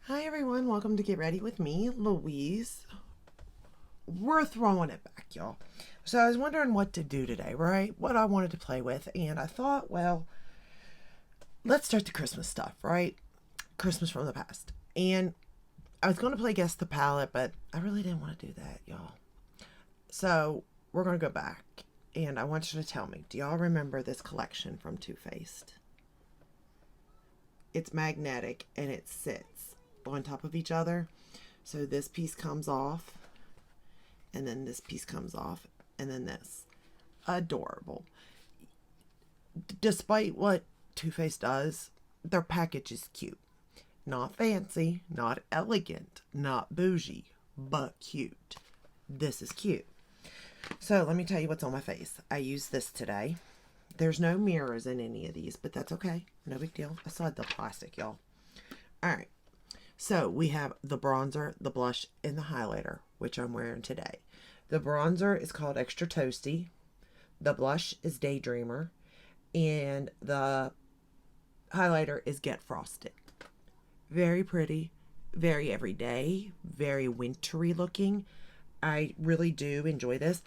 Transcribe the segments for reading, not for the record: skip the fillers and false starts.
Hi everyone, welcome to Get Ready with me, Louise. We're throwing it back, y'all. So I was wondering what to do today, right? What I wanted to play with, and I thought, well, let's start the Christmas stuff, right? Christmas from the past. And I was going to play Guess the Palette, but I really didn't want to do that, y'all. So we're going to go back, and I want you to tell me, do y'all remember this collection from Too Faced? It's magnetic and it sits on top of each other. So this piece comes off, and then this piece comes off, and then this. Adorable. Despite what Too Faced does, their package is cute. Not fancy, not elegant, not bougie, but cute. This is cute. So let me tell you what's on my face. I used this today. There's no mirrors in any of these, but that's okay. No big deal. I still had the plastic, y'all. All right. So we have the bronzer, the blush, and the highlighter, which I'm wearing today. The bronzer is called Extra Toasty. The blush is Daydreamer. And the highlighter is Get Frosted. Very pretty, very everyday, very wintry looking. I really do enjoy this.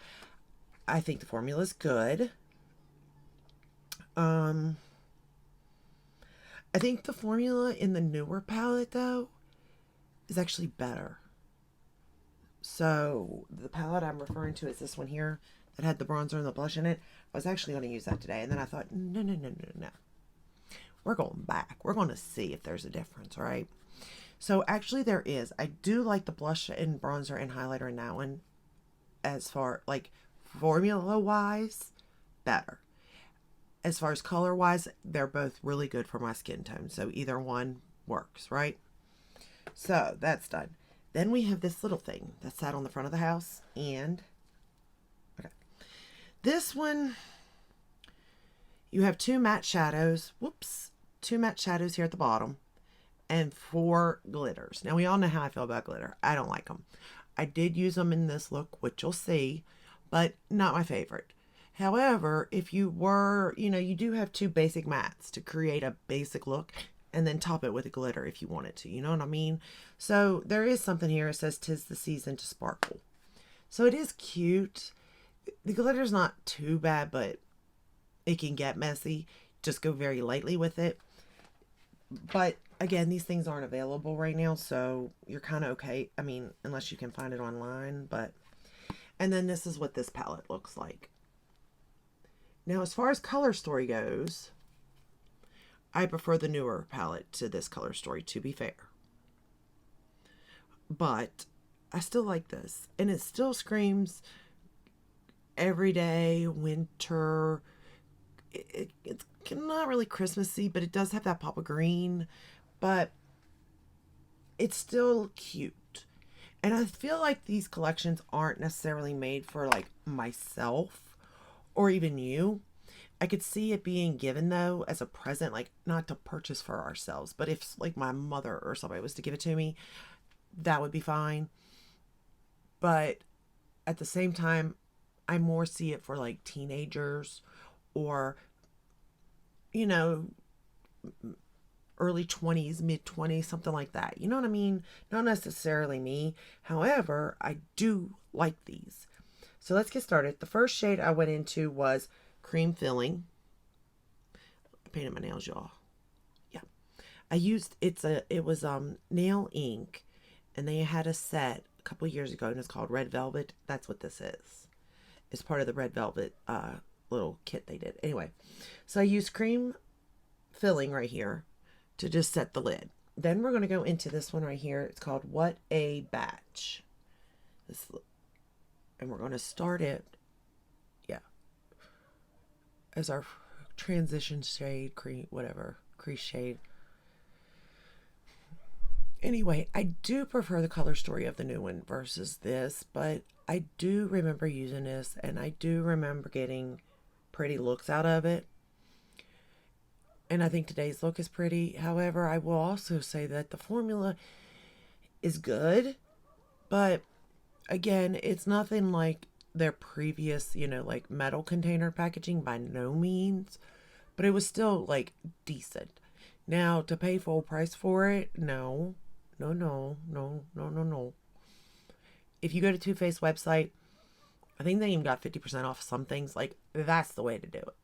I think the formula is good. I think the formula in the newer palette, though, is actually better. So the palette I'm referring to is this one here that had the bronzer and the blush in it. I was actually going to use that today, and then I thought, no, no, no, no, no. We're going back. We're going to see if there's a difference, right? So actually there is. I do like the blush and bronzer and highlighter in that one. As far, like, formula-wise, better. As far as color-wise, they're both really good for my skin tone. So either one works, right? So that's done. Then we have this little thing that sat on the front of the house. And, okay. This one, you have two matte shadows. Whoops. Two matte shadows here at the bottom. And 4 glitters. Now, we all know how I feel about glitter. I don't like them. I did use them in this look, which you'll see, but not my favorite. However, if you were, you do have 2 basic mattes to create a basic look and then top it with a glitter if you wanted to. You know what I mean? So there is something here. It says 'tis the season to sparkle. So it is cute. The glitter's not too bad, but it can get messy. Just go very lightly with it. But again, these things aren't available right now, so you're kind of okay. I mean, unless you can find it online, but... And then this is what this palette looks like. Now, as far as color story goes, I prefer the newer palette to this color story, to be fair. But I still like this. And it still screams everyday, winter. It's not really Christmassy, but it does have that pop of green. But it's still cute. And I feel like these collections aren't necessarily made for, like, myself or even you. I could see it being given, though, as a present, like, not to purchase for ourselves, but if, like, my mother or somebody was to give it to me, that would be fine. But at the same time, I more see it for, like, teenagers or, you know, early 20s, mid 20s, something like that. You know what I mean? Not necessarily me. However, I do like these. So let's get started. The first shade I went into was Cream Filling. I painted my nails, y'all. Yeah. It was nail ink, and they had a set a couple years ago, and it's called Red Velvet. That's what this is. It's part of the Red Velvet little kit they did. Anyway, so I used Cream Filling right here to just set the lid. Then we're going to go into this one right here. It's called What a Batch. And we're going to start it, yeah, as our transition shade, cream, whatever, crease shade. Anyway, I do prefer the color story of the new one versus this, but I do remember using this, and I do remember getting pretty looks out of it. And I think today's look is pretty. However, I will also say that the formula is good, but again, it's nothing like their previous, like metal container packaging by no means, but it was still like decent. Now, to pay full price for it, no, no, no, no, no, no, no. If you go to Too Faced website, I think they even got 50% off some things. Like, that's the way to do it,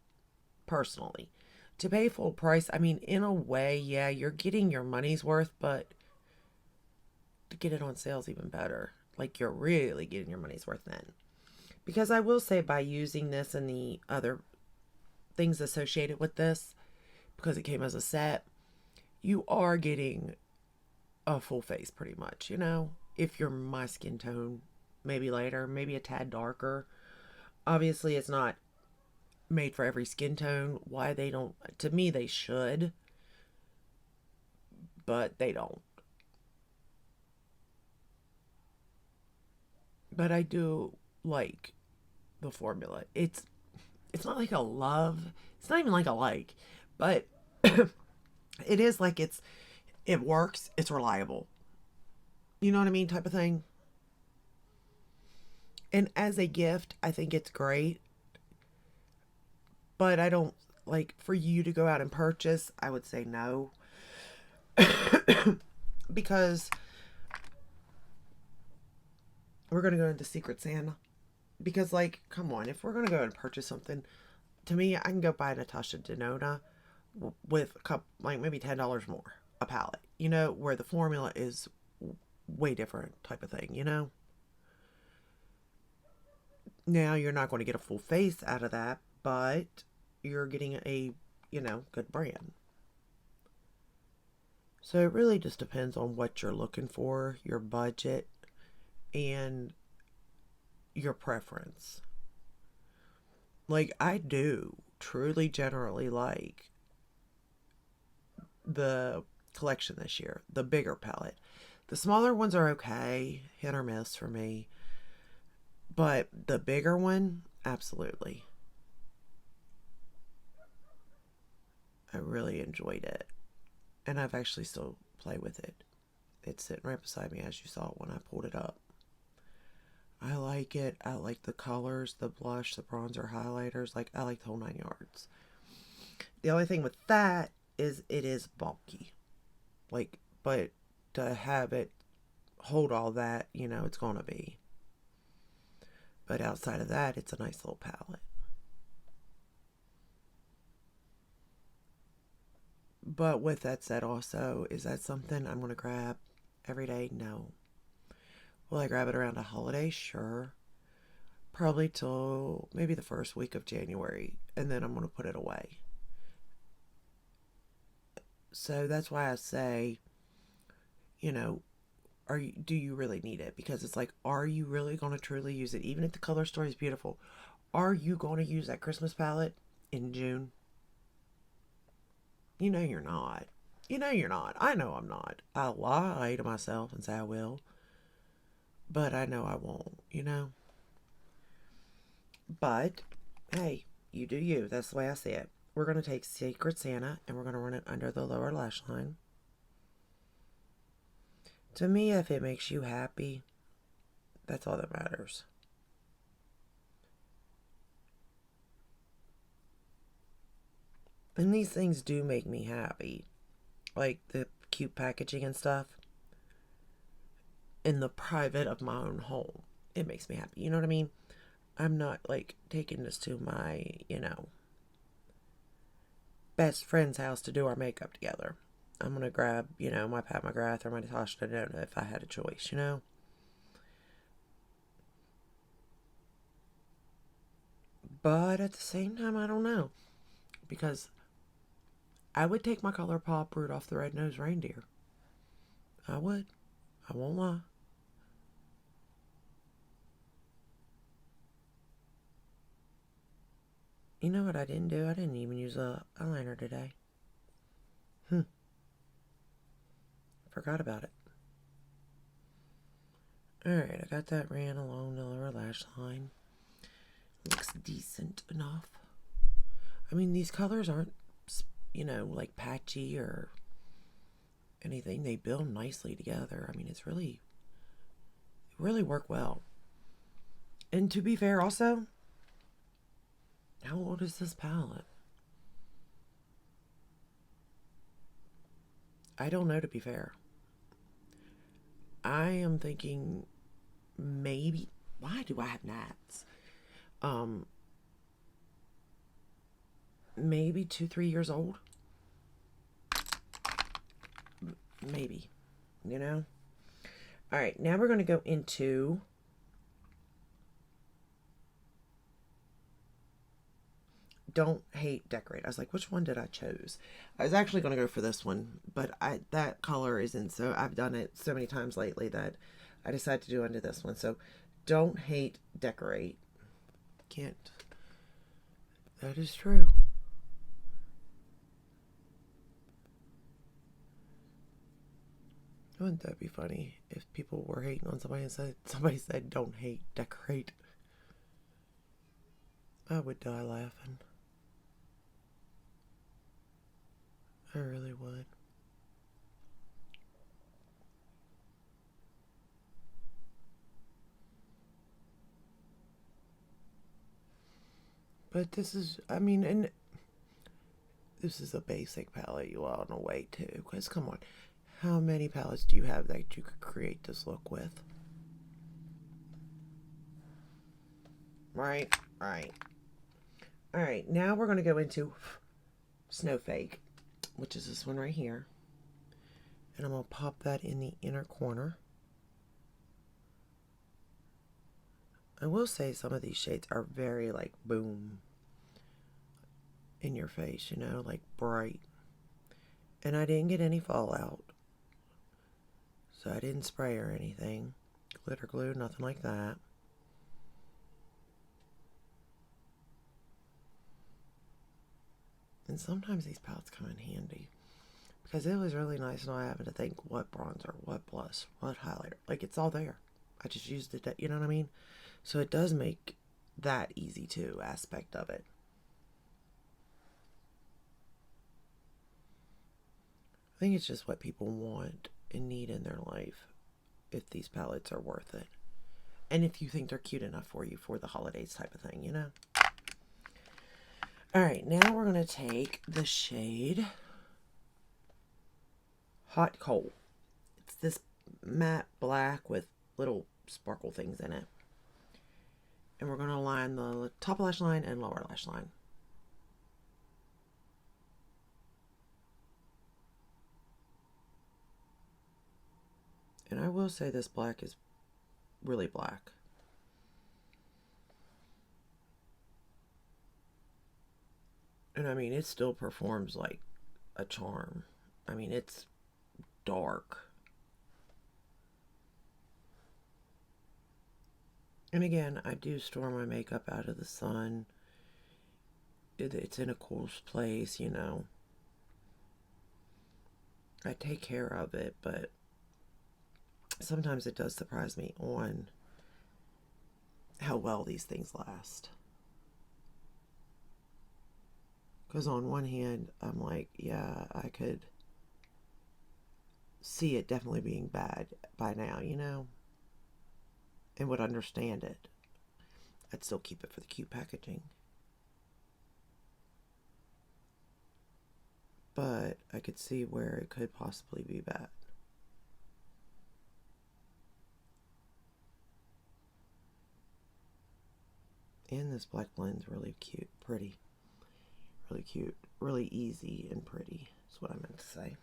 personally. To pay full price, I mean, in a way, yeah, you're getting your money's worth, but to get it on sale is even better. Like, you're really getting your money's worth then. Because I will say, by using this and the other things associated with this, because it came as a set, you are getting a full face pretty much, you know? If you're my skin tone, maybe lighter, maybe a tad darker. Obviously, it's not made for every skin tone. Why they don't, to me, they should, but they don't. But I do like the formula. It's not like a love. It's not even like a like, but it is like it works. It's reliable. You know what I mean, type of thing. And as a gift, I think it's great. But I don't like for you to go out and purchase. I would say no, because we're gonna go into Secret Santa. Because like, come on, if we're gonna go and purchase something, to me, I can go buy Natasha Denona with a couple, like maybe $10 more a palette. You know, where the formula is way different type of thing. You know. Now you're not going to get a full face out of that, but you're getting a, good brand. So it really just depends on what you're looking for, your budget, and your preference. Like, I do truly generally like the collection this year, the bigger palette. The smaller ones are okay, hit or miss for me. But the bigger one, absolutely. I really enjoyed it. And I've actually still played with it. It's sitting right beside me as you saw it when I pulled it up. I like it. I like the colors, the blush, the bronzer, highlighters. Like, I like the whole 9 yards. The only thing with that is it is bulky. Like, but to have it hold all that, it's going to be. But outside of that, it's a nice little palette. But with that said, also, is that something I'm going to grab every day? No. Will I grab it around a holiday? Sure. Probably till maybe the first week of January, and then I'm going to put it away. So that's why I say, you know, do you really need it? Because it's like, are you really going to truly use it? Even if the color story is beautiful, are you going to use that Christmas palette in June? You know you're not. You know you're not. I know I'm not. I'll lie to myself and say I will, but I know I won't. But, hey, you do you. That's the way I see it. We're going to take Secret Santa and we're going to run it under the lower lash line. To me, if it makes you happy, that's all that matters. And these things do make me happy. Like the cute packaging and stuff. In the private of my own home. It makes me happy. You know what I mean? I'm not like taking this to my, best friend's house to do our makeup together. I'm going to grab, my Pat McGrath or my Natasha Denona if I had a choice. But at the same time, I don't know. Because I would take my ColourPop Rudolph the Red-Nosed Reindeer. I would. I won't lie. You know what I didn't do? I didn't even use a eyeliner today. Forgot about it. Alright, I got that ran along the lower lash line. Looks decent enough. I mean, these colors aren't, like patchy or anything. They build nicely together. I mean, it's really work well. And to be fair, also, how old is this palette? I don't know, to be fair. I am thinking maybe, why do I have gnats? Maybe 2, 3 years old. Maybe, you know? All right, now we're going to go into Don't Hate, Decorate. I was like, which one did I choose? I was actually going to go for this one, but that color isn't, so I've done it so many times lately that I decided to do under this one. So Don't Hate, Decorate. Can't. That is true. Wouldn't that be funny if people were hating on somebody and somebody said don't hate, decorate? I would die laughing. I really would. But this is, I mean, and this is a basic palette you all in a way too. Because come on, how many palettes do you have that you could create this look with? Right, right. All right, now we're going to go into Snowflake, which is this one right here. And I'm going to pop that in the inner corner. I will say some of these shades are very like boom in your face, you know, like bright. And I didn't get any fallout. So I didn't spray or anything. Glitter glue, nothing like that. And sometimes these palettes come in handy. Because it was really nice not having to think what bronzer, what blush, what highlighter. Like, it's all there. I just used it, you know what I mean? So it does make that easy too, aspect of it. I think it's just what people want and need in their life, if these palettes are worth it. And if you think they're cute enough for you for the holidays type of thing, you know? Alright, now we're going to take the shade Hot Coal. It's this matte black with little sparkle things in it. And we're going to line the top lash line and lower lash line. And I will say this black is really black. And I mean, it still performs like a charm. I mean, it's dark. And again, I do store my makeup out of the sun. It's in a cool place, you know. I take care of it, but sometimes it does surprise me on how well these things last. Because on one hand, I'm like, yeah, I could see it definitely being bad by now, you know, and would understand it. I'd still keep it for the cute packaging. But I could see where it could possibly be bad. And this black blend's really cute, pretty. Really cute, really easy and pretty, is what I meant to say.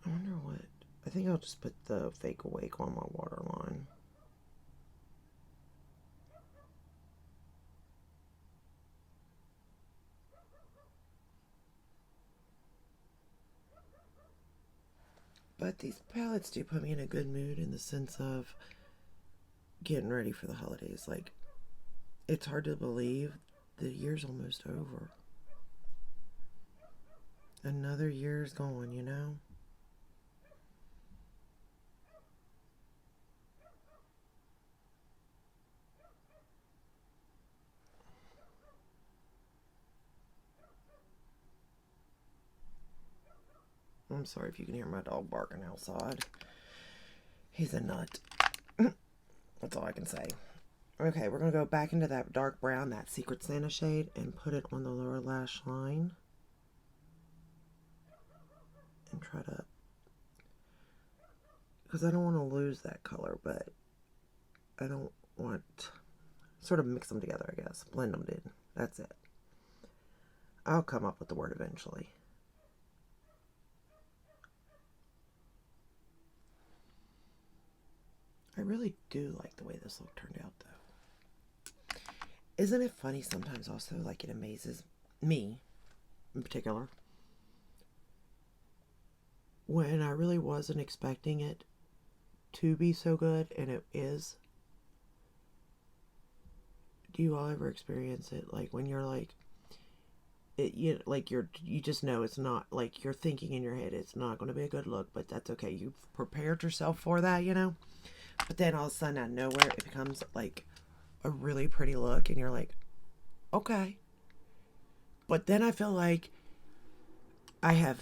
I wonder what, I think I'll just put the Fake Awake on my waterline. But these palettes do put me in a good mood in the sense of getting ready for the holidays. Like, it's hard to believe the year's almost over. Another year's gone, you know? I'm sorry if you can hear my dog barking outside. He's a nut. That's all I can say. Okay, we're going to go back into that dark brown, that Secret Santa shade, and put it on the lower lash line. because I don't want to lose that color, but I don't want, sort of mix them together, I guess. Blend them in. That's it. I'll come up with the word eventually. I really do like the way this look turned out, though. Isn't it funny sometimes also, like, it amazes me, in particular, when I really wasn't expecting it to be so good, and it is. Do you all ever experience it, like, when you're, like, you just know it's not, like, you're thinking in your head it's not going to be a good look, but that's okay. You've prepared yourself for that, you know? But then all of a sudden, out of nowhere, it becomes, like, a really pretty look, and you're like, okay. But then I feel like I have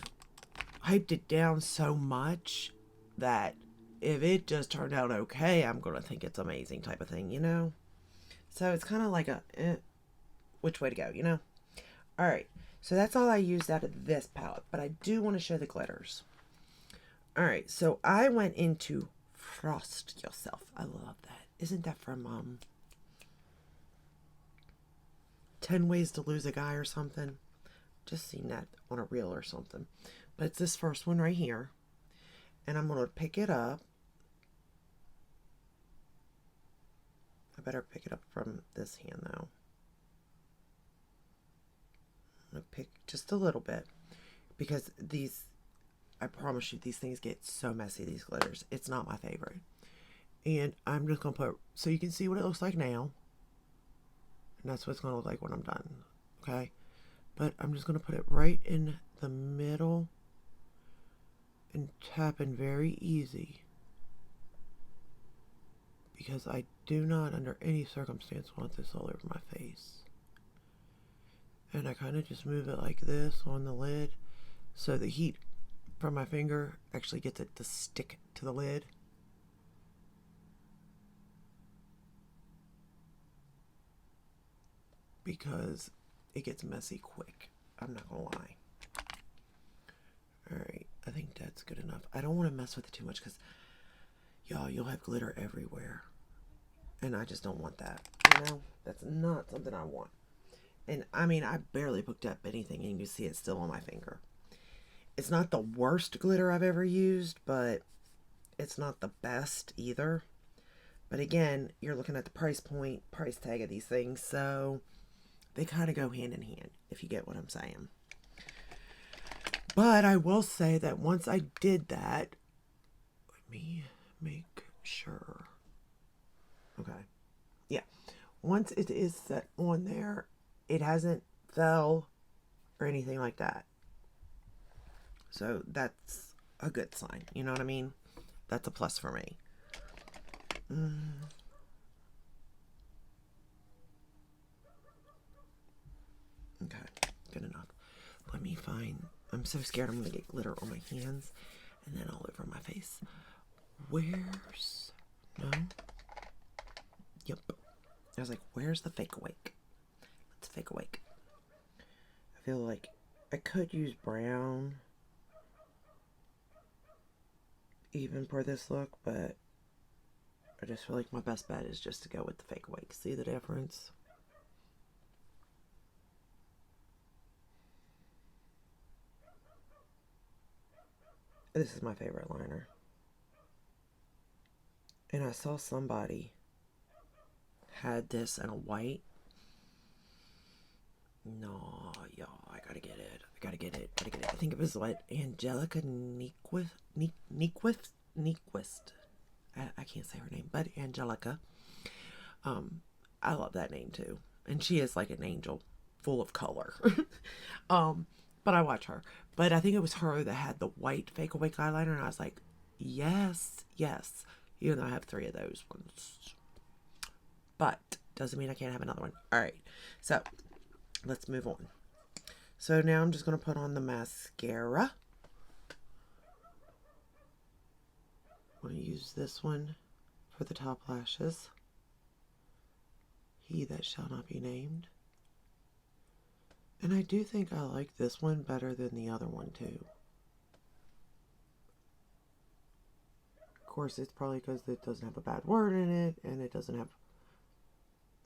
hyped it down so much that if it just turned out okay, I'm going to think it's amazing type of thing, you know? So it's kind of like a, which way to go, you know? Alright, so that's all I used out of this palette, but I do want to show the glitters. Alright, so I went into Frost Yourself. I love that. Isn't that from 10 Ways to Lose a Guy or something? Just seen that on a reel or something. But it's this first one right here. And I'm going to pick it up. I better pick it up from this hand though. I'm going to pick just a little bit. Because these, I promise you, these things get so messy, these glitters. It's not my favorite. And I'm just going to put, so you can see what it looks like now. And that's what it's going to look like when I'm done. Okay? But I'm just going to put it right in the middle. And tap in very easy. Because I do not, under any circumstance, want this all over my face. And I kind of just move it like this on the lid. So the heat from my finger actually gets it to stick to the lid. Because it gets messy quick. I'm not going to lie. Alright, I think that's good enough. I don't want to mess with it too much because, y'all, you'll have glitter everywhere. And I just don't want that. You know? That's not something I want. And, I mean, I barely picked up anything and you can see it's still on my finger. It's not the worst glitter I've ever used, but it's not the best either. But again, you're looking at the price point, price tag of these things, so they kind of go hand in hand, if you get what I'm saying. But I will say that once I did that, let me make sure. Okay. Yeah. Once it is set on there, it hasn't fell or anything like that. So that's a good sign. You know what I mean? That's a plus for me. Okay. Good enough. Let me find... I'm so scared I'm going to get glitter on my hands and then all over my face. Where's... No? Yep. I was like, where's the Fake Awake? Let's Fake Awake. I feel like I could use brown even for this look, but I just feel like my best bet is just to go with the Fake Awake. See the difference? This is my favorite liner. And I saw somebody had this in a white. No, y'all, I gotta get it. I gotta get it. I think it was what, Angelica Nyquist. I can't say her name, but Angelica. I love that name too. And she is like an angel, full of color. But I watch her. But I think it was her that had the white Fake Awake eyeliner, and I was like, yes, yes. Even though I have 3 of those ones. But doesn't mean I can't have another one. Alright, so let's move on. So now I'm just going to put on the mascara. I'm going to use this one for the top lashes. He that shall not be named. And I do think I like this one better than the other one too. course, it's probably because it doesn't have a bad word in it, and it doesn't have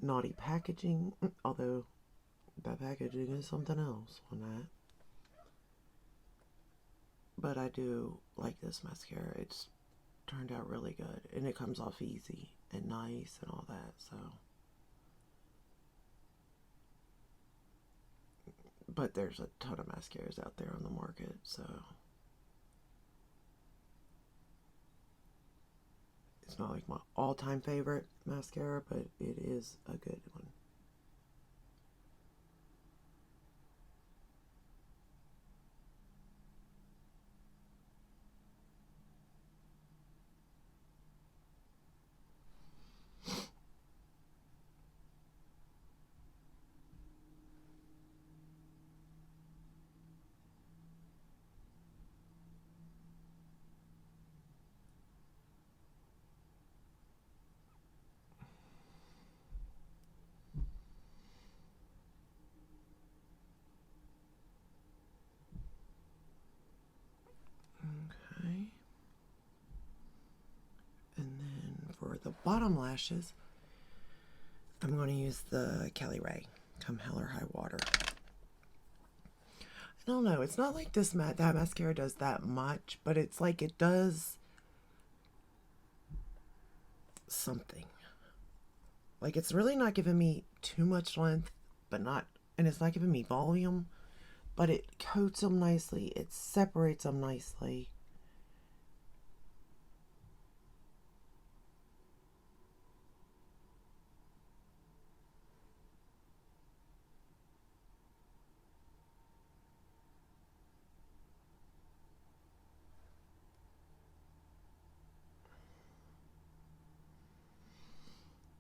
naughty packaging, although that packaging is something else on that. But I do like this mascara. It's turned out really good, and it comes off easy and nice and all that, so. But there's a ton of mascaras out there on the market, so. It's not like my all-time favorite mascara, but it is a good one. Okay. And then for the bottom lashes, I'm going to use the Kelly Ray, Come Hell or High Water. I don't know. It's not like that mascara does that much, but it's like it does something. Like, it's really not giving me too much length, and it's not giving me volume, but it coats them nicely. It separates them nicely.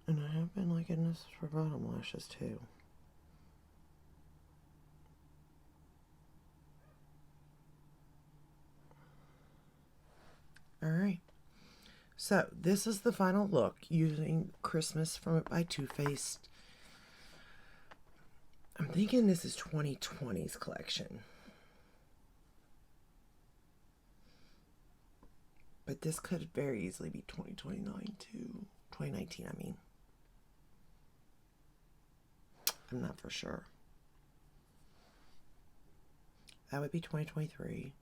And I have been liking this for bottom lashes too. Alright. So, this is the final look using Christmas from It by Too Faced. I'm thinking this is 2020's collection. But this could very easily be 2029 too. 2019, I mean. I'm not for sure. That would be 2023.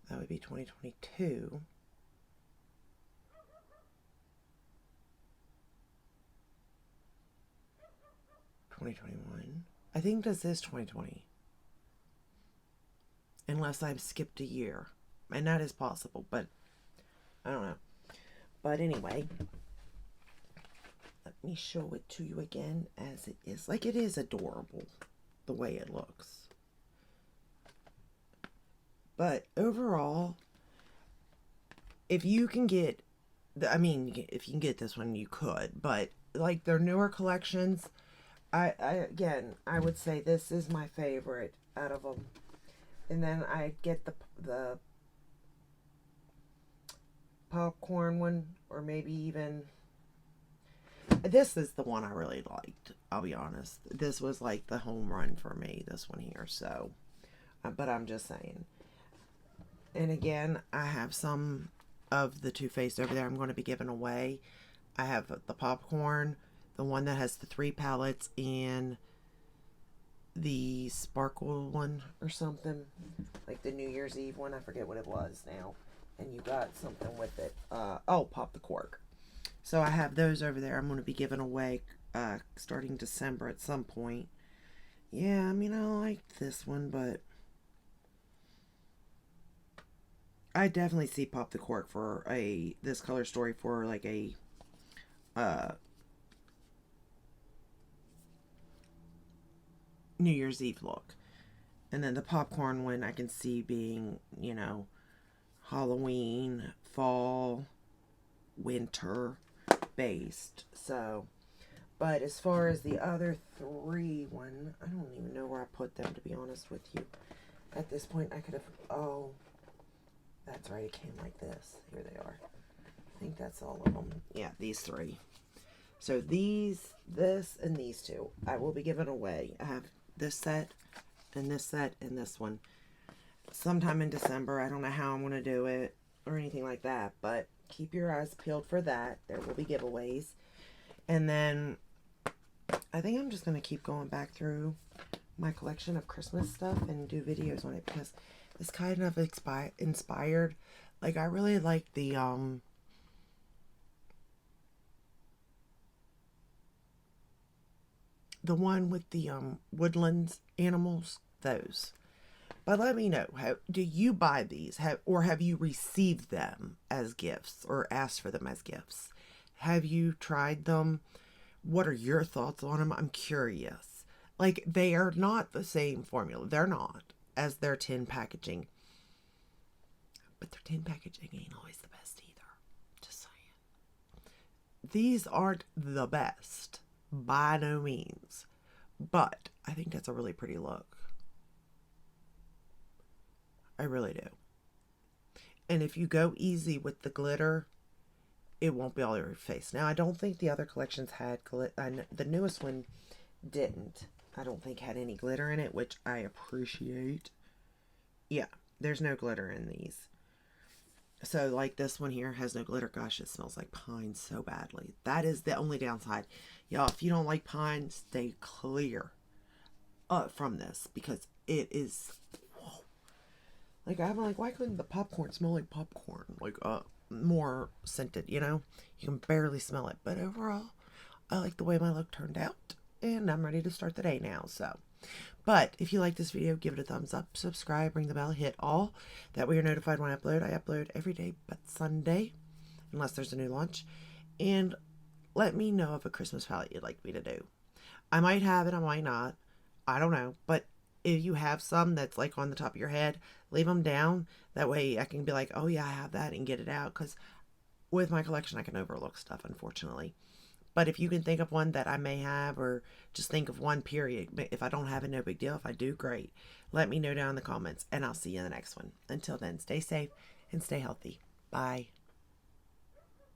That would be 2022. I think this is 2020. Unless I've skipped a year. And that is possible, but I don't know. But anyway, let me show it to you again as it is. Like, it is adorable the way it looks. But overall, if you can get, if you can get this one, you could. But like their newer collections, I would say this is my favorite out of them. And then I get the popcorn one, or maybe even this is the one I really liked. I'll be honest. This was like the home run for me, this one here. So, but I'm just saying. And again, I have some of the Too Faced over there I'm going to be giving away. I have the popcorn, the one that has the 3 palettes, and the sparkle one or something. Like the New Year's Eve one. I forget what it was now. And you got something with it. Pop the Cork. So I have those over there I'm going to be giving away starting December at some point. Yeah, I mean, I like this one, but I definitely see Pop the Cork for this color story for like a New Year's Eve look. And then the popcorn one I can see being, Halloween, fall, winter based. So, but as far as the other 3 one, I don't even know where I put them, to be honest with you. At this point, I could have, that's right, it came like this. Here they are. I think that's all of them. Yeah, these 3. So this, and these 2, I will be giving away. I have this set, and this one. Sometime in December. I don't know how I'm going to do it. or anything like that, but keep your eyes peeled for that. There will be giveaways. And then I think I'm just going to keep going back through my collection of Christmas stuff and do videos on it, because it's kind of inspired. Like, I really like the one with the woodlands animals, those. But let me know, how do you buy these? Or have you received them as gifts or asked for them as gifts? Have you tried them? What are your thoughts on them? I'm curious. Like, they are not the same formula. They're not, as their tin packaging. But their tin packaging ain't always the best either. Just saying. These aren't the best, by no means. But I think that's a really pretty look. I really do. And if you go easy with the glitter, it won't be all over your face. Now, I don't think the other collections had glitter. The newest one didn't. I don't think had any glitter in it, which I appreciate. Yeah, there's no glitter in these. So, like, this one here has no glitter. Gosh, it smells like pine so badly. That is the only downside. Y'all, if you don't like pine, stay clear from this, because it is... Whoa. Like, I'm like, why couldn't the popcorn smell like popcorn? Like, more scented, you know? You can barely smell it. But overall, I like the way my look turned out. And I'm ready to start the day now, so... But if you like this video, give it a thumbs up, subscribe, ring the bell, hit all. That way you're notified when I upload. I upload every day but Sunday, unless there's a new launch. And let me know of a Christmas palette you'd like me to do. I might have it, I might not. I don't know. But if you have some that's like on the top of your head, leave them down. That way I can be like, oh yeah, I have that, and get it out. Because with my collection, I can overlook stuff, unfortunately. But if you can think of one that I may have, or just think of one, period. If I don't have it, no big deal. If I do, great. Let me know down in the comments, and I'll see you in the next one. Until then, stay safe and stay healthy. Bye.